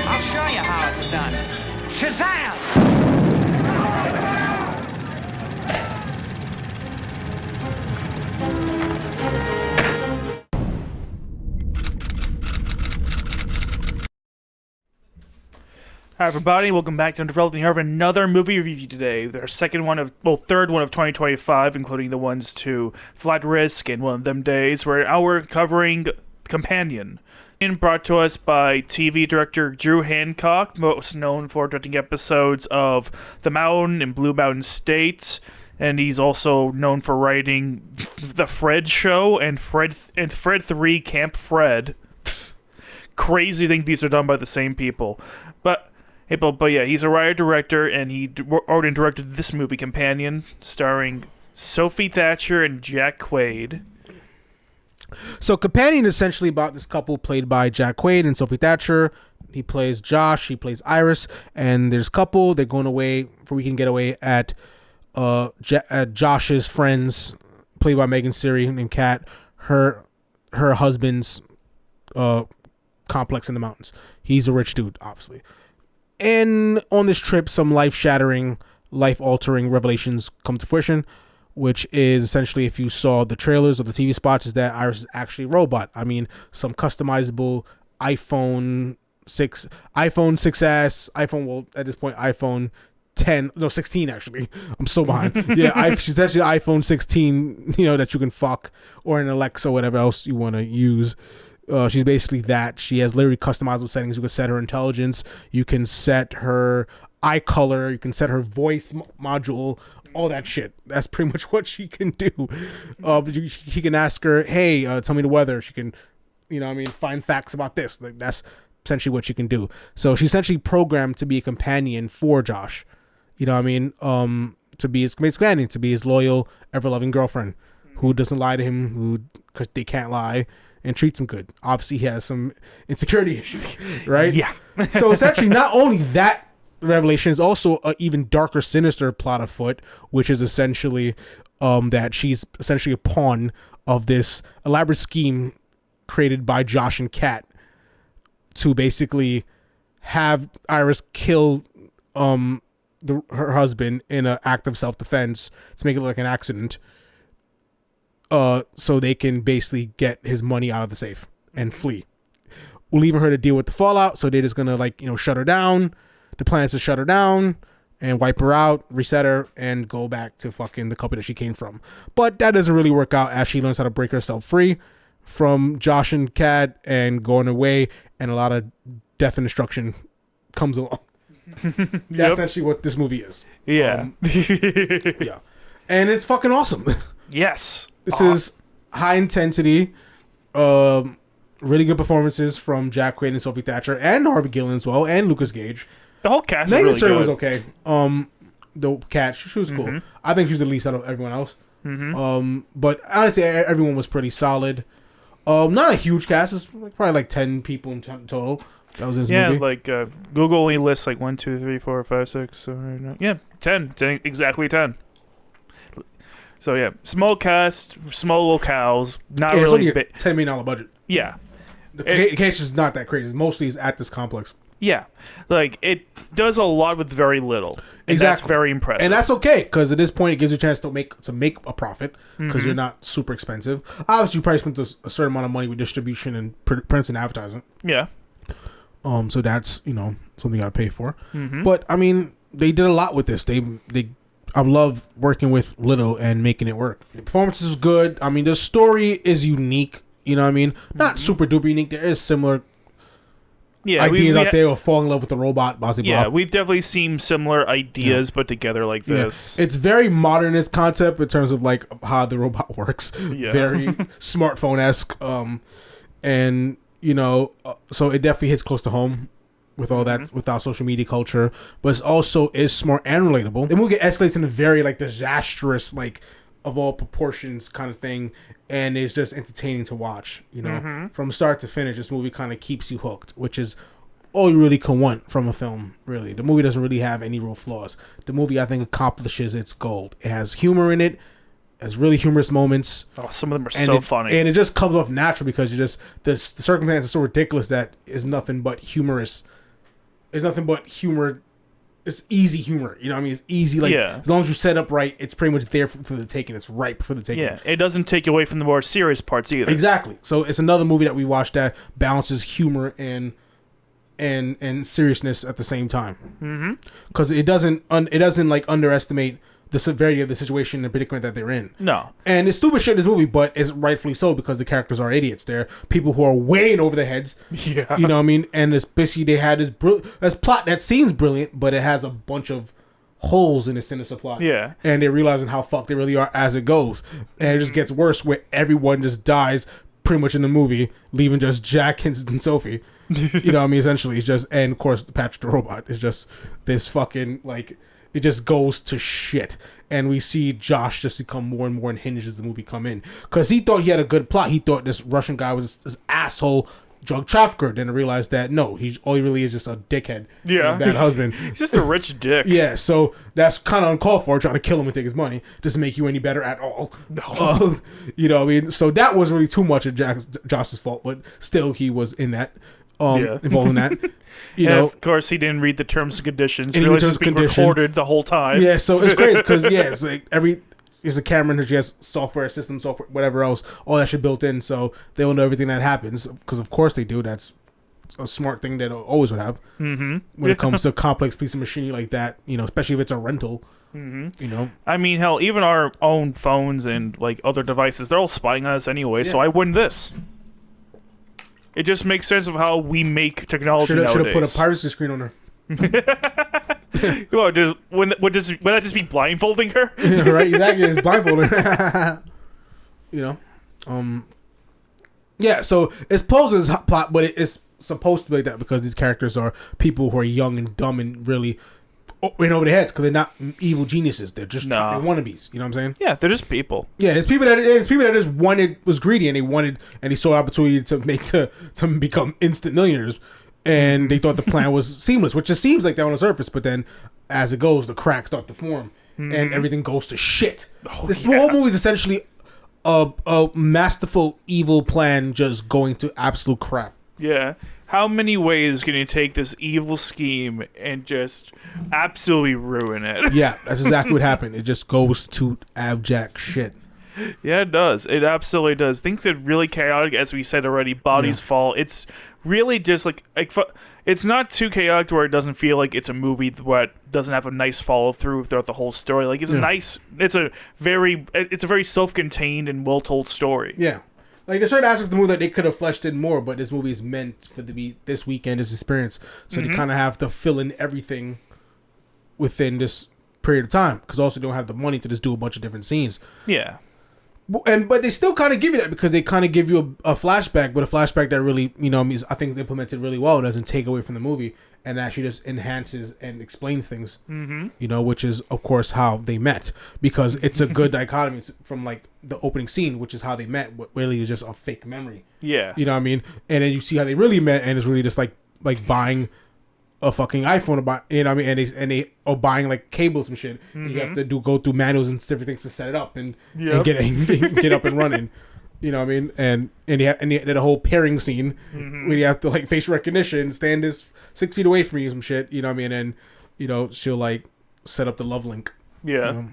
I'll show you how it's done. Shazam! Hi everybody, welcome back to Unravels. We have another movie review today. Our third one of 2025, including the ones to Flight Risk and One of Them Days, where now we're covering Companion. And brought to us by TV director Drew Hancock, most known for directing episodes of The Mountain and Blue Mountain State, and he's also known for writing The Fred Show and Fred 3 Camp Fred. Crazy to think these are done by the same people. But yeah, he's a writer-director, and he wrote and directed this movie, Companion, starring Sophie Thatcher and Jack Quaid. So Companion is essentially about this couple played by Jack Quaid and Sophie Thatcher. He plays Josh, he plays Iris, and there's a couple. They're going away for weekend getaway at Josh's friend's, played by Suri, named Kat, her husband's complex in the mountains. He's a rich dude, obviously. And on this trip, some life-shattering, life-altering revelations come to fruition, which is essentially, if you saw the trailers or the TV spots, is that Iris is actually a robot. I mean, some customizable iPhone 6s, at this point, iPhone 16 actually. I'm so behind. Yeah, she's actually an iPhone 16, that you can fuck, or an Alexa, whatever else you want to use. She's basically that. She has literally customizable settings. You can set her intelligence. You can set her eye color. You can set her voice module. All that shit. That's pretty much what she can do. She can ask her, "Hey, tell me the weather." She can, find facts about this. Like, that's essentially what she can do. So she's essentially programmed to be a companion for Josh. To be his companion, to be his loyal, ever-loving girlfriend who doesn't lie to him, because they can't lie. And treats him good. Obviously, he has some insecurity issues, right? Yeah. So it's actually not only that revelation, is also an even darker, sinister plot afoot, which is essentially that she's essentially a pawn of this elaborate scheme created by Josh and Kat to basically have Iris kill her husband in an act of self-defense to make it look like an accident. So they can basically get his money out of the safe and flee, leaving her to deal with the fallout. So they're just gonna shut her down. The plan is to shut her down and wipe her out, reset her, and go back to fucking the couple that she came from. But that doesn't really work out as she learns how to break herself free from Josh and Kat and going away, and a lot of death and destruction comes along. That's essentially what this movie is. Yeah. Yeah, and it's fucking awesome. Yes. This is high intensity, really good performances from Jack Quaid and Sophie Thatcher and Harvey Guillén as well, and Lukas Gage. The whole cast is really good. Was okay. The Cat, she was cool. Mm-hmm. I think she was the least out of everyone else. Mm-hmm. But honestly, everyone was pretty solid. Not a huge cast. It's probably like 10 people in total. That was his movie. Yeah, Google only lists 1, 2, 3, 4, 5, 6, 7, 8, 9. Yeah, 10. Exactly 10. So yeah, small cast, small locales, not really big. $10 million budget. Yeah, the cast is not that crazy. Mostly is at this complex. Yeah, it does a lot with very little. Exactly, that's very impressive, and that's okay because at this point it gives you a chance to make a profit because you're not super expensive. Obviously, you probably spent a certain amount of money with distribution and prints and advertising. Yeah. So that's something you got to pay for. Mm-hmm. But I mean, they did a lot with this. I love working with little and making it work. The performance is good. I mean, the story is unique. Not super duper unique. There is similar ideas out there of falling in love with the robot. We've definitely seen similar ideas put together like this. It's very modern in its concept in terms of how the robot works. Yeah. Very smartphone-esque. So it definitely hits close to home. With all that, without social media culture, but it also is smart and relatable. The movie escalates in a very disastrous, of all proportions kind of thing, and it's just entertaining to watch. From start to finish, this movie kind of keeps you hooked, which is all you really can want from a film. Really, the movie doesn't really have any real flaws. The movie, I think, accomplishes its goal. It has humor in it, has really humorous moments. Oh, some of them are so funny. And it just comes off natural because the circumstance is so ridiculous that is nothing but humorous. It's nothing but humor. It's easy humor. You know what I mean? It's easy. Like, as long as you set up right, it's pretty much there for the taking. It's ripe for the taking. Yeah, it doesn't take you away from the more serious parts either. Exactly. So it's another movie that we watched that balances humor and seriousness at the same time. Because it doesn't like underestimate the severity of the situation and predicament that they're in. No. And it's stupid shit in this movie, but it's rightfully so because the characters are idiots. They're people who are way in over their heads. Yeah. You know what I mean? And it's basically they had this plot that seems brilliant, but it has a bunch of holes in the sinister plot. Yeah. And they're realizing how fucked they really are as it goes. And it just gets worse where everyone just dies pretty much in the movie, leaving just Jack, Hinton, and Sophie. You know what I mean? Essentially, it's just, and of course, Patrick the Robot is just this fucking, like, it just goes to shit. And we see Josh just become more and more unhinged as the movie come in. Because he thought he had a good plot. He thought this Russian guy was this asshole drug trafficker. Then realized that, no, all he really is just a dickhead. Yeah. And a bad husband. He's just a rich dick. Yeah, so that's kind of uncalled for, trying to kill him and take his money. Doesn't make you any better at all. No. You know what I mean? So that was really too much of Josh's fault, but still he was in that. Involved in that, you know. Of course, he didn't read the terms and conditions. And Realized it's being recorded the whole time. Yeah, so it's great because it's like it's a camera and she has software, whatever else, all that shit built in, so they will know everything that happens. Because of course they do. That's a smart thing that always would have when it comes to a complex piece of machinery like that. You know, especially if it's a rental. You know, I mean, hell, even our own phones and like other devices, they're all spying on us anyway. So I wouldn't this. It just makes sense of how we make technology nowadays. Should have put a piracy screen on her. Well, would that just be blindfolding her? Right, exactly. It's blindfolding. You know, yeah. So it's posed as plot, but it is supposed to be like that because these characters are people who are young and dumb and really in over their heads because they're not evil geniuses. They're just they're wannabes. You know what I'm saying? Yeah, they're just people. Yeah, it's people that just was greedy and they saw an opportunity to become instant millionaires, and they thought the plan was seamless, which just seems like that on the surface. But then, as it goes, the cracks start to form, and everything goes to shit. This whole movie is essentially a masterful evil plan just going to absolute crap. Yeah. How many ways can you take this evil scheme and just absolutely ruin it? Yeah, that's exactly what happened. It just goes to abject shit. Yeah, it does. It absolutely does. Things get really chaotic, as we said already. Bodies fall. It's really just like it's not too chaotic where it doesn't feel like it's a movie that doesn't have a nice follow through throughout the whole story. Like it's a very self-contained and well told story. Yeah. Like, there's certain aspects of the movie that they could have fleshed in more, but this movie is meant for this weekend, this experience. So they kind of have to fill in everything within this period of time, because also they don't have the money to just do a bunch of different scenes. Yeah. But they still kind of give you that because they kind of give you a flashback, but a flashback that really, you know, I think is implemented really well. It doesn't take away from the movie and actually just enhances and explains things, you know, which is, of course, how they met, because it's a good dichotomy from, like, the opening scene, which is how they met, what really is just a fake memory. Yeah. You know what I mean? And then you see how they really met, and it's really just like buying a fucking iPhone, you know what I mean? And they are buying like cables and shit. And you have to go through manuals and different things to set it up and get up and running. You know what I mean? And they had a whole pairing scene where you have to like facial recognition, stand this 6 feet away from you, some shit. You know what I mean? And you know she'll like set up the love link. Yeah. You know?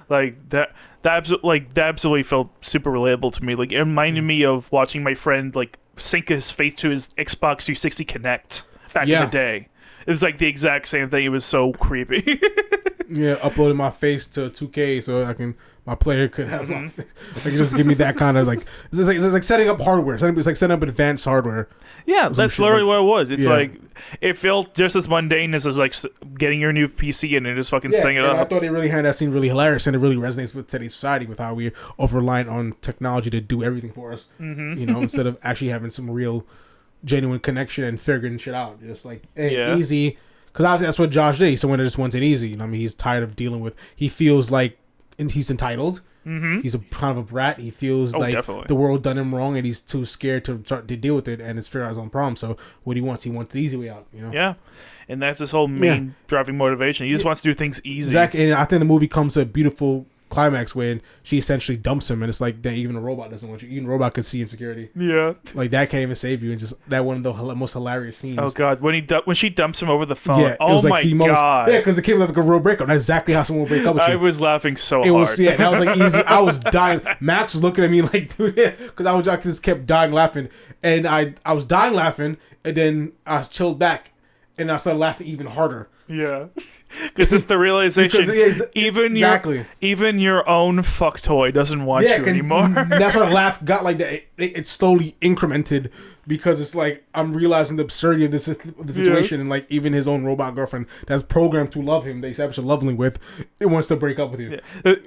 Like that absolutely felt super relatable to me. Like, it reminded me of watching my friend like sync his face to his Xbox 360 Connect back in the day. It was like the exact same thing. It was so creepy. Yeah, uploading my face to 2K so my player could have my face. Like, just give me that kind of like it's like setting up hardware. It's like setting up advanced hardware. Yeah, that's literally what it was. It's like it felt just as mundane as like getting your new PC in and just fucking setting it up. I thought they really had that scene really hilarious, and it really resonates with today's society with how we're over-reliant on technology to do everything for us. You know, instead of actually having some real, genuine connection and figuring shit out. Just like easy, because obviously that's what Josh did. He's someone that just wants it easy. You know, I mean, he's tired of dealing with. He feels like he's entitled. He's a kind of a brat. He feels like the world done him wrong, and he's too scared to deal with it and it's figure out his own problem. So what he wants the easy way out. You know? Yeah, and that's his whole main driving motivation. He just wants to do things easy. Exactly, and I think the movie comes to a beautiful climax when she essentially dumps him, and it's like, dang, even a robot doesn't want you. Even a robot could see insecurity. Yeah. Like, that can't even save you. And just that one of the most hilarious scenes. Oh god, when she dumps him over the phone. Yeah, it oh was like my the most, god. yeah, because it came like a real breakup. That's exactly how someone would break up with you. I was laughing so It hard. was, yeah, that was like easy. I was dying. Max was looking at me like, because I just kept dying laughing, and I was dying laughing, and then I chilled back, and I started laughing even harder. Yeah, because it's the realization. Even your own fuck toy doesn't want you anymore. That's why the laugh got like that. It slowly incremented because it's like I'm realizing the absurdity of the situation, and like even his own robot girlfriend that's programmed to love him, they establish a loving with, it wants to break up with you.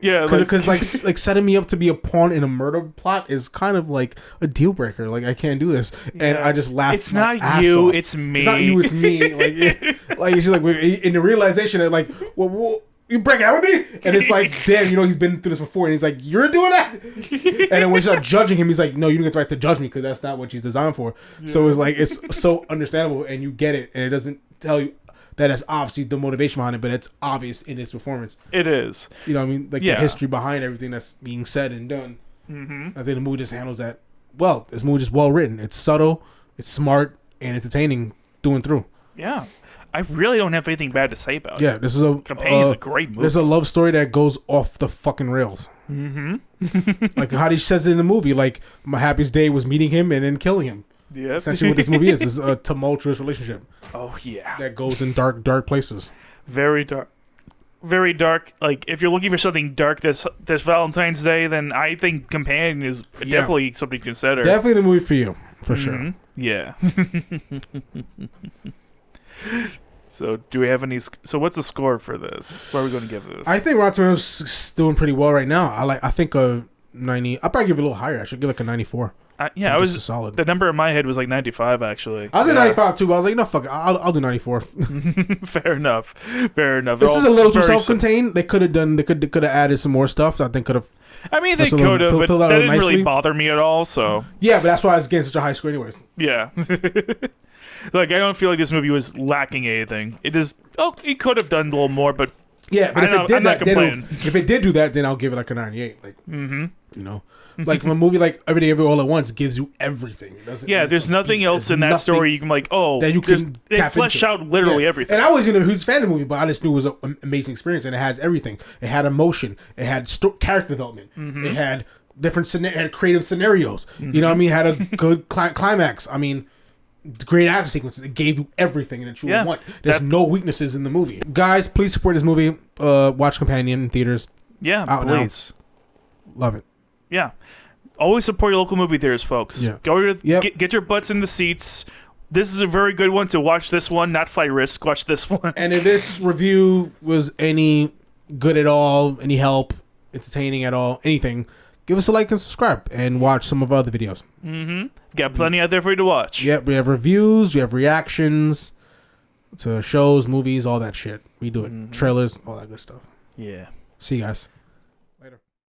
Yeah, because like setting me up to be a pawn in a murder plot is kind of like a deal breaker. Like I can't do this, and I just laughed. It's not you, it's me. It's not you, it's me. Like she's like in the realization that like, well, you break out with me, and it's like, damn, he's been through this before, and he's like, you're doing that, and then when she's like judging him, he's like, no, you don't get the right to judge me because that's not what she's designed for. Yeah. So it's like it's so understandable, and you get it, and it doesn't tell you that it's obviously the motivation behind it, but it's obvious in its performance. It is. You know what I mean? Like the history behind everything that's being said and done. Mm-hmm. I think the movie just handles that well. This movie is well written. It's subtle, it's smart, and entertaining through and through. Yeah. I really don't have anything bad to say about it. Yeah, this is a Companion's a great movie. There's a love story that goes off the fucking rails. Mm-hmm. Like how he says it in the movie, like my happiest day was meeting him and then killing him. Yeah, essentially what this movie is a tumultuous relationship. Oh yeah, that goes in dark places. Very dark. Very dark. Like if you're looking for something dark this Valentine's Day, then I think Companion is definitely something to consider. Definitely the movie for you, for sure. Yeah. So, do we have any? So, what's the score for this? What are we going to give this? I think Rotten Tomatoes is doing pretty well right now. I think a 90. I'll probably give it a little higher. I should give like a 94. I was solid. The number in my head was like 95, actually. I was at 95 too, but I was like, no, fuck it. I'll do 94. Fair enough. This is a little too self-contained. They could have done. They could have added some more stuff. I think could have. I mean, they could have, but that didn't really bother me at all. So yeah, but that's why I was getting such a high score, anyways. Yeah. Like, I don't feel like this movie was lacking anything. It is. Oh, it could have done a little more, but yeah. But if it did do that, then I'll give it like a 98. Like, like from a movie like Every Day, All at Once gives you everything. There's nothing else in that story you can like. Oh, that you can. It fleshed out literally everything. And I wasn't a huge fan of the movie, but I just knew it was an amazing experience, and it has everything. It had emotion. It had character development. It had different creative scenarios. You know what I mean? It had a good climax. I mean. Great action sequences. It gave you everything that you would want. There's no weaknesses in the movie. Guys, please support this movie. Watch Companion in theaters. Yeah, please. Love it. Yeah. Always support your local movie theaters, folks. Yeah. Go to get your butts in the seats. This is a very good one to watch. This one, not Flight Risk. Watch this one. And if this review was any good at all, any help, entertaining at all, anything, give us a like and subscribe and watch some of our other videos. Mm-hmm. Got plenty out there for you to watch. Yep, we have reviews, we have reactions to shows, movies, all that shit. We do it. Trailers, all that good stuff. Yeah. See you guys.